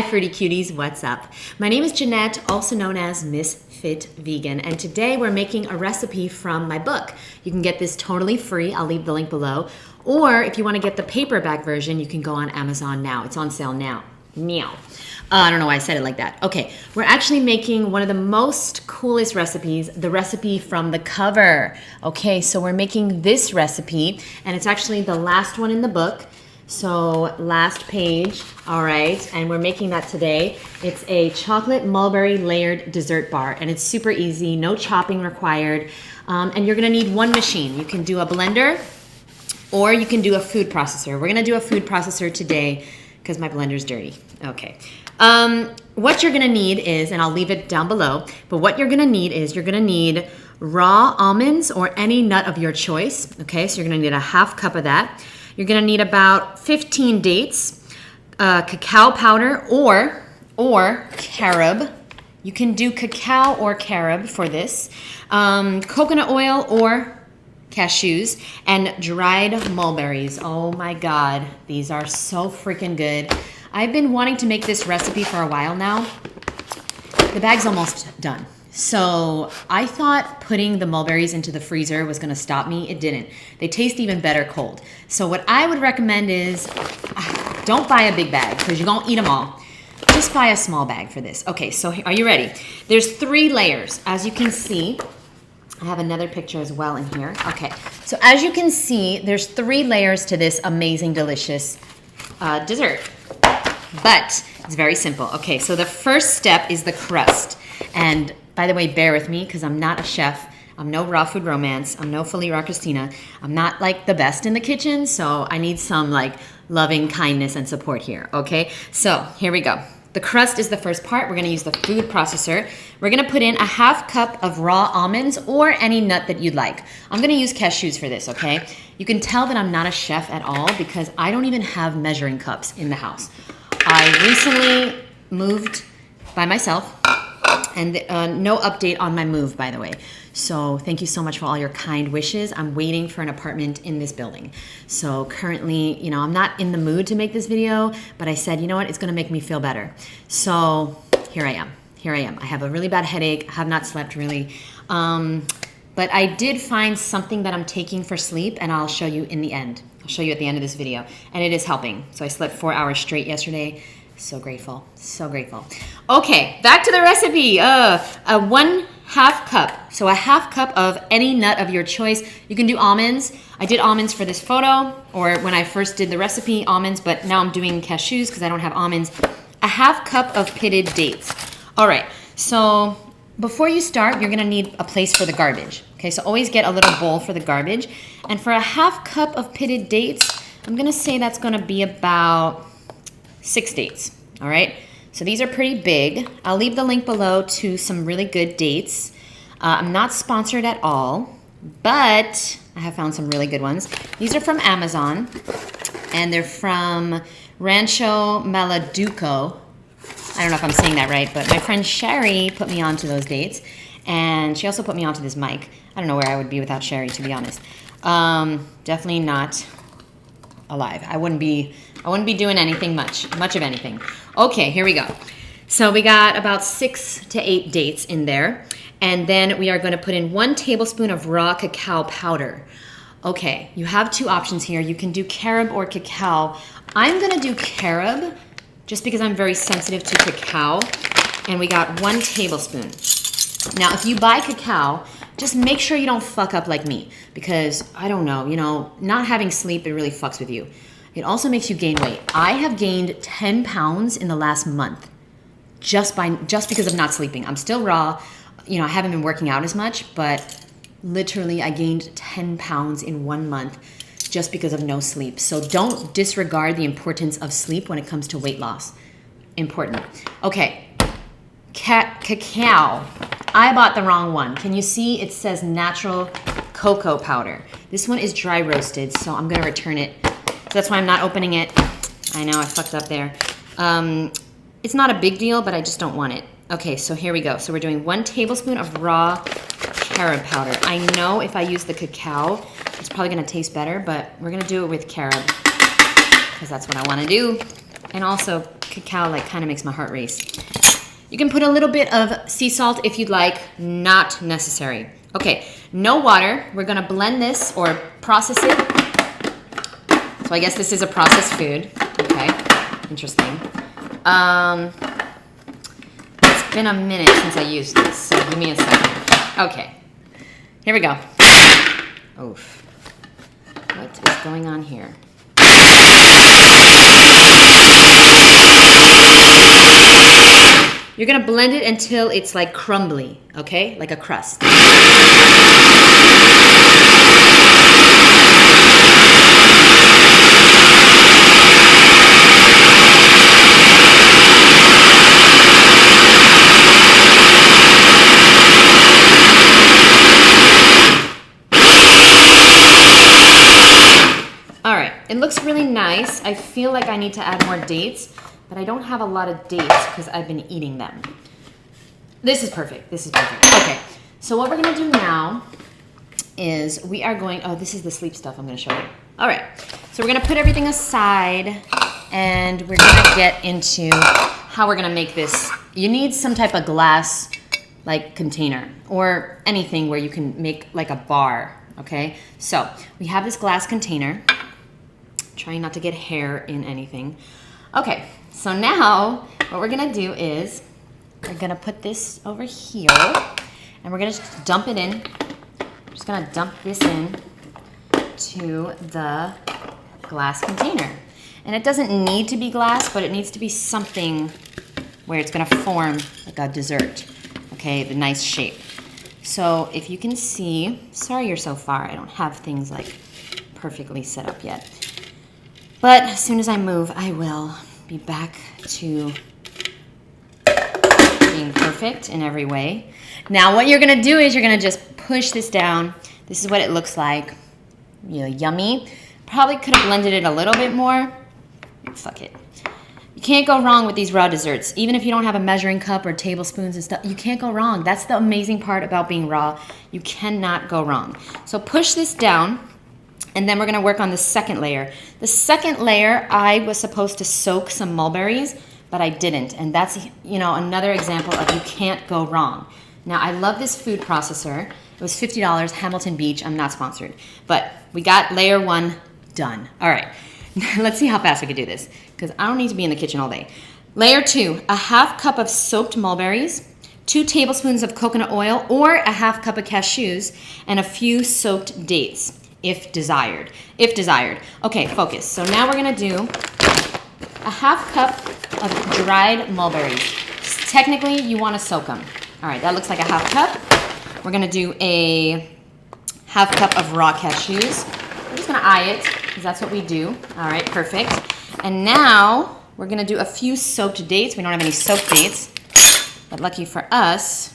Fruity cuties, what's up? My name is Jeanette, also known as Ms.FitVegan, and today we're making a recipe from my book. You can get this totally free. I'll leave the link below. Or if you want to get the paperback version, you can go on Amazon now. It's on sale now. Meow. I don't know why I said it like that. Okay, we're actually making one of the most coolest recipes, the recipe from the cover. Okay, so we're making this recipe, and it's actually the last one in the book. So last page, all right, and we're making that today. It's a chocolate mulberry layered dessert bar, and it's super easy, no chopping required, and you're gonna need one machine. You can do a blender, or you can do a food processor. We're gonna do a food processor today because my blender's dirty. Okay. What you're gonna need is, and I'll leave it down below, but what you're gonna need is you're gonna need raw almonds or any nut of your choice. Okay, so you're gonna need a half cup of that. You're gonna need about 15 dates, cacao powder or carob. You can do cacao or carob for this. Coconut oil or cashews, and dried mulberries. Oh my God, these are so freaking good. I've been wanting to make this recipe for a while now. The bag's almost done. So I thought putting the mulberries into the freezer was gonna stop me. It didn't. They taste even better cold. So what I would recommend is, don't buy a big bag because you're gonna eat them all. Just buy a small bag for this. Okay, so are you ready? There's 3 layers. As you can see, I have another picture as well in here. Okay, so as you can see, there's 3 layers to this amazing, delicious dessert. But it's very simple. Okay, so the first step is the crust. And by the way, bear with me because I'm not a chef. I'm no raw food romance. I'm no Felipe Christina. I'm not like the best in the kitchen, so I need some like loving kindness and support here, okay? So here we go. The crust is the first part. We're gonna use the food processor. We're gonna put in a half cup of raw almonds or any nut that you'd like. I'm gonna use cashews for this, okay? You can tell that I'm not a chef at all because I don't even have measuring cups in the house. I recently moved by myself, and no update on my move, by the way. So thank you so much for all your kind wishes. I'm waiting for an apartment in this building. So currently, you know, I'm not in the mood to make this video, but I said, you know what, it's gonna make me feel better. So here I am. I have a really bad headache. I have not slept really. But I did find something that I'm taking for sleep, and I'll show you in the end. I'll show you at the end of this video, and it is helping. So I slept 4 hours straight yesterday. So grateful, so grateful. Okay, back to the recipe. A 1/2 cup. So a half cup of any nut of your choice. You can do almonds. I did almonds for this photo, or when I first did the recipe, almonds, but now I'm doing cashews because I don't have almonds. A half cup of pitted dates. All right, so before you start, you're gonna need a place for the garbage. Okay, so always get a little bowl for the garbage. And for a half cup of pitted dates, I'm gonna say that's gonna be about 6 dates, all right? So these are pretty big. I'll leave the link below to some really good dates. I'm not sponsored at all, but I have found some really good ones. These are from Amazon, and they're from Rancho Maladuco. I don't know if I'm saying that right, but my friend Sherry put me onto those dates, and she also put me onto this mic. I don't know where I would be without Sherry, to be honest. Definitely not alive. I wouldn't be doing anything much of anything. Okay, here we go. So we got about 6 to 8 dates in there. And then we are gonna put in 1 tablespoon of raw cacao powder. Okay, you have 2 options here. You can do carob or cacao. I'm gonna do carob just because I'm very sensitive to cacao. And we got 1 tablespoon. Now, if you buy cacao, just make sure you don't fuck up like me because I don't know, you know, not having sleep, it really fucks with you. It also makes you gain weight. I have gained 10 pounds in the last month just because of not sleeping. I'm still raw. You know, I haven't been working out as much, but literally I gained 10 pounds in 1 month just because of no sleep. So don't disregard the importance of sleep when it comes to weight loss. Important. Okay, cacao. I bought the wrong one. Can you see it says natural cocoa powder? This one is dry roasted, so I'm gonna return it. So that's why I'm not opening it. I know I fucked up there. It's not a big deal, but I just don't want it. Okay, so here we go. So we're doing 1 tablespoon of raw carob powder. I know if I use the cacao, it's probably gonna taste better, but we're gonna do it with carob because that's what I wanna do. And also cacao like kind of makes my heart race. You can put a little bit of sea salt if you'd like, not necessary. Okay, no water. We're gonna blend this or process it. So I guess this is a processed food. Okay, interesting. It's been a minute since I used this, so give me a second. Okay, here we go. Oof. What is going on here? You're gonna blend it until it's like crumbly, okay? Like a crust. All right, it looks really nice. I feel like I need to add more dates, but I don't have a lot of dates because I've been eating them. This is perfect, this is perfect. Okay, so what we're gonna do now is we are going, oh, this is the sleep stuff I'm gonna show you. All right, so we're gonna put everything aside and we're gonna get into how we're gonna make this. You need some type of glass like container or anything where you can make like a bar, okay? So we have this glass container. Trying not to get hair in anything. Okay, so now what we're gonna do is we're gonna put this over here and we're gonna just dump it in. We're just gonna dump this in to the glass container. And it doesn't need to be glass, but it needs to be something where it's gonna form like a dessert, okay, the nice shape. So if you can see, sorry you're so far, I don't have things like perfectly set up yet. But as soon as I move, I will be back to being perfect in every way. Now what you're gonna do is you're gonna just push this down. This is what it looks like. You know, yummy. Probably could have blended it a little bit more. Fuck it. You can't go wrong with these raw desserts. Even if you don't have a measuring cup or tablespoons and stuff, you can't go wrong. That's the amazing part about being raw. You cannot go wrong. So push this down. And then we're gonna work on the second layer. The second layer, I was supposed to soak some mulberries, but I didn't. And that's, you know, another example of you can't go wrong. Now, I love this food processor. It was $50, Hamilton Beach. I'm not sponsored. But we got layer one done. All right, let's see how fast we can do this, because I don't need to be in the kitchen all day. Layer two, a half cup of soaked mulberries, 2 tablespoons of coconut oil, or a half cup of cashews, and a few soaked dates. If desired. If desired. Okay, focus. So now we're gonna do a half cup of dried mulberries. Technically, you wanna soak them. All right, that looks like a half cup. We're gonna do a half cup of raw cashews. We're just gonna eye it, because that's what we do. All right, perfect. And now, we're gonna do a few soaked dates. We don't have any soaked dates, but lucky for us,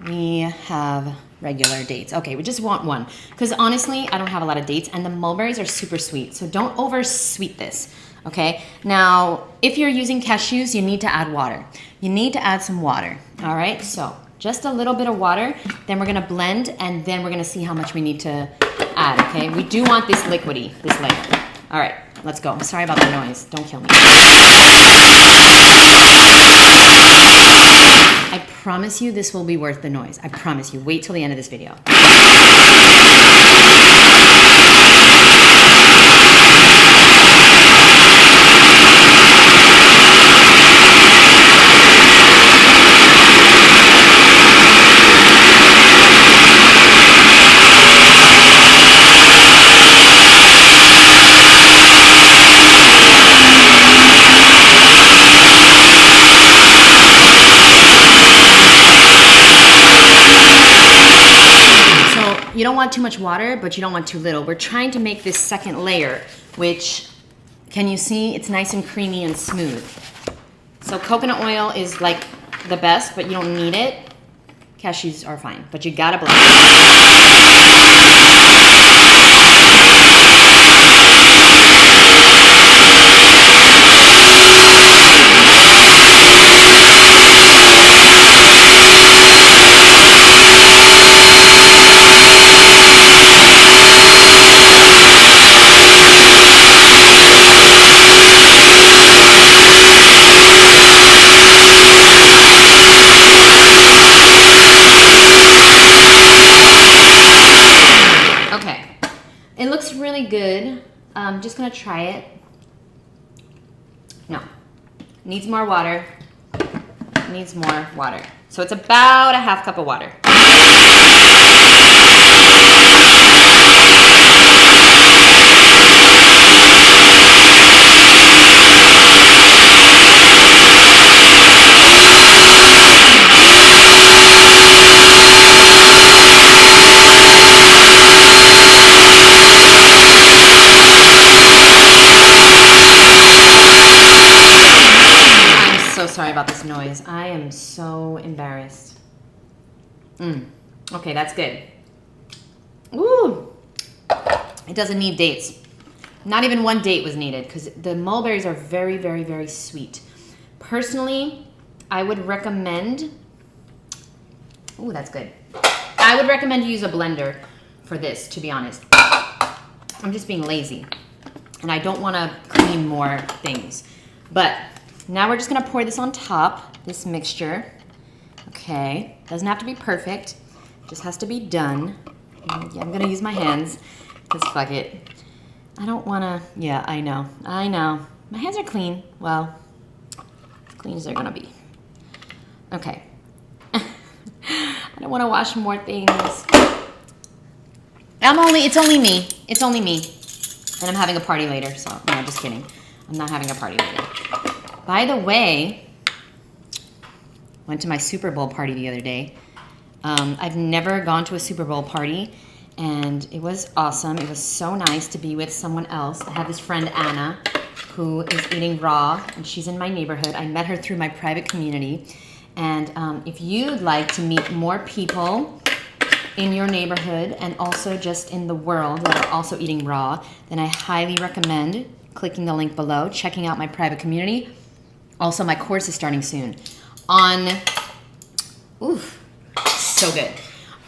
we have regular dates. Okay, we just want one, because honestly, I don't have a lot of dates, and the mulberries are super sweet, so don't over sweet this, okay? Now, if you're using cashews, you need to add water. You need to add some water, all right? So, just a little bit of water, then we're gonna blend, and then we're gonna see how much we need to add, okay? We do want this liquidy, this layer. All right, let's go. I'm sorry about the noise, don't kill me. I promise you this will be worth the noise. I promise you. Wait till the end of this video. You don't want too much water, but you don't want too little. We're trying to make this second layer, which, can you see? It's nice and creamy and smooth. So coconut oil is like the best, but you don't need it. Cashews are fine, but you gotta blend. gonna try it. No, needs more water. Needs more water. So it's about a half cup of water. Sorry about this noise. I am so embarrassed. Okay, that's good. Ooh, it doesn't need dates. Not even one date was needed because the mulberries are very, very, very sweet. Personally, I would recommend, ooh, that's good. I would recommend you use a blender for this, to be honest. I'm just being lazy and I don't want to clean more things. But now we're just gonna pour this on top, this mixture. Okay, doesn't have to be perfect, just has to be done. Yeah, I'm gonna use my hands, because fuck it. I don't wanna, yeah, I know. My hands are clean, well, as clean as they're gonna be. Okay. I don't wanna wash more things. It's only me. And I'm having a party later, so, no, just kidding. I'm not having a party later. By the way, went to my Super Bowl party the other day. I've never gone to a Super Bowl party, and it was awesome. It was so nice to be with someone else. I have this friend, Anna, who is eating raw, and she's in my neighborhood. I met her through my private community. And if you'd like to meet more people in your neighborhood and also just in the world that are also eating raw, then I highly recommend clicking the link below, checking out my private community. Also, my course is starting soon. So good.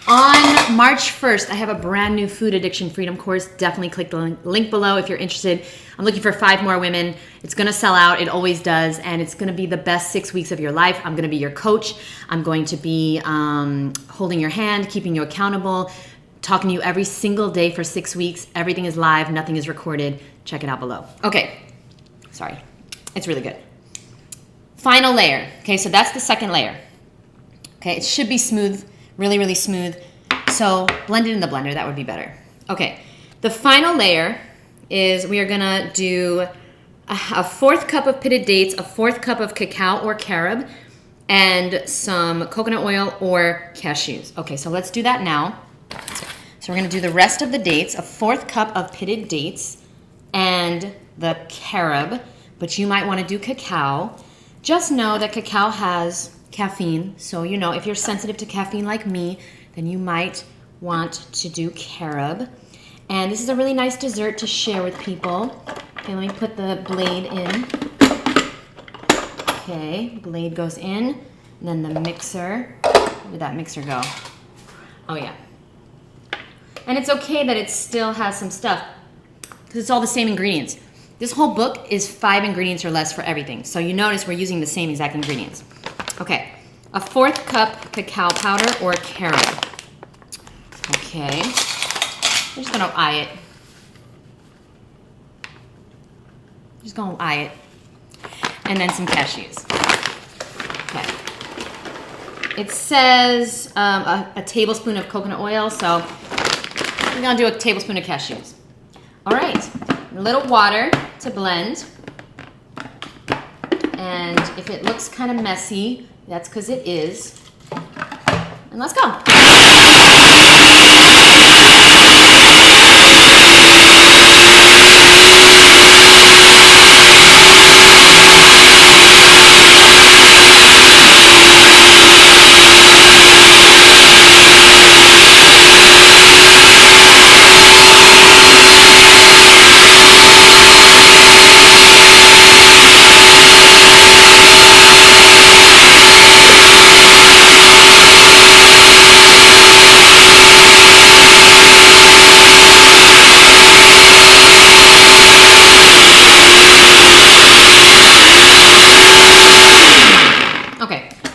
On March 1st, I have a brand new food addiction freedom course. Definitely click the link below if you're interested. I'm looking for 5 more women. It's gonna sell out, it always does, and it's gonna be the best 6 weeks of your life. I'm gonna be your coach. I'm going to be holding your hand, keeping you accountable, talking to you every single day for 6 weeks. Everything is live, nothing is recorded. Check it out below. Okay, sorry, it's really good. Final layer. Okay, so that's the second layer. Okay, it should be smooth, really, really smooth. So blend it in the blender, that would be better. Okay, the final layer is we are gonna do a 1/4 cup of pitted dates, a 1/4 cup of cacao or carob, and some coconut oil or cashews. Okay, so let's do that now. So we're gonna do the rest of the dates, a 1/4 cup of pitted dates and the carob, but you might wanna do cacao. Just know that cacao has caffeine, so you know if you're sensitive to caffeine like me, then you might want to do carob. And this is a really nice dessert to share with people. Okay, let me put the blade in. Okay, blade goes in, and then the mixer. Where did that mixer go? Oh yeah. And it's okay that it still has some stuff, because it's all the same ingredients. This whole book is 5 ingredients or less for everything. So you notice we're using the same exact ingredients. Okay, a 1/4 cup cacao powder or carob. Okay, I'm just gonna eye it. Just gonna eye it. And then some cashews. Okay. It says a tablespoon of coconut oil, so I'm gonna do a tablespoon of cashews. All right, a little water to blend. And if it looks kind of messy, that's because it is. And let's go.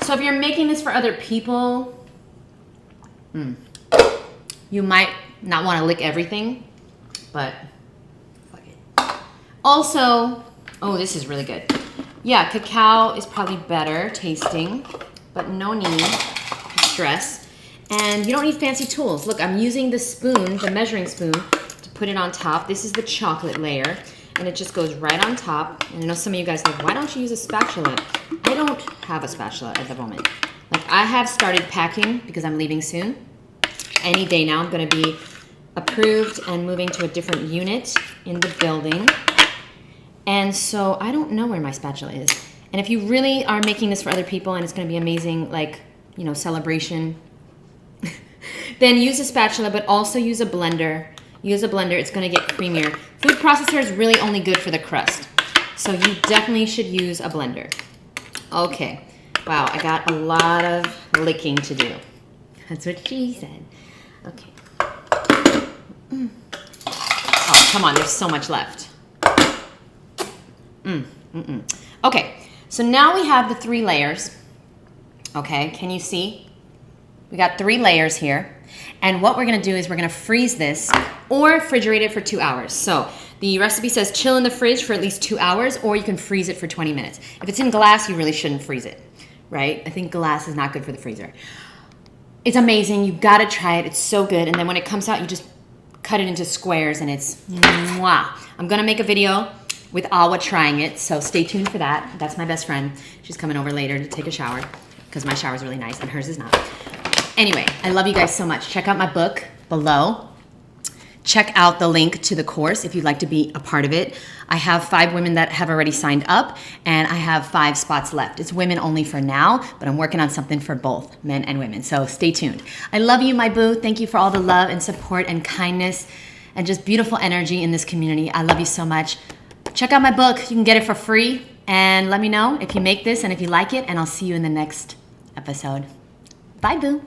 So if you're making this for other people, you might not want to lick everything, but fuck it. Also, oh, this is really good. Yeah, cacao is probably better tasting, but no need to stress. And you don't need fancy tools. Look, I'm using the spoon, the measuring spoon, to put it on top. This is the chocolate layer, and it just goes right on top. And I know some of you guys are like, why don't you use a spatula? I don't have a spatula at the moment. Like, I have started packing because I'm leaving soon. Any day now, I'm gonna be approved and moving to a different unit in the building. And so I don't know where my spatula is. And if you really are making this for other people and it's gonna be amazing, like, you know, celebration, then use a spatula, but also use a blender. Use a blender, it's gonna get creamier. Food processor is really only good for the crust. So you definitely should use a blender. Okay, wow, I got a lot of licking to do. That's what she said. Okay. Oh, come on, there's so much left. Okay, so now we have the 3 layers. Okay, can you see? We got 3 layers here. And what we're gonna do is we're gonna freeze this or refrigerate it for 2 hours. So the recipe says chill in the fridge for at least 2 hours, or you can freeze it for 20 minutes. If it's in glass, you really shouldn't freeze it, right? I think glass is not good for the freezer. It's amazing, you gotta try it, it's so good. And then when it comes out, you just cut it into squares and it's mwah. I'm gonna make a video with Awa trying it, so stay tuned for that. That's my best friend. She's coming over later to take a shower because my shower is really nice and hers is not. Anyway, I love you guys so much. Check out my book below. Check out the link to the course if you'd like to be a part of it. I have 5 women that have already signed up, and I have 5 spots left. It's women only for now, but I'm working on something for both men and women, so stay tuned. I love you, my boo. Thank you for all the love and support and kindness and just beautiful energy in this community. I love you so much. Check out my book. You can get it for free, and let me know if you make this and if you like it, and I'll see you in the next episode. Bye, boo.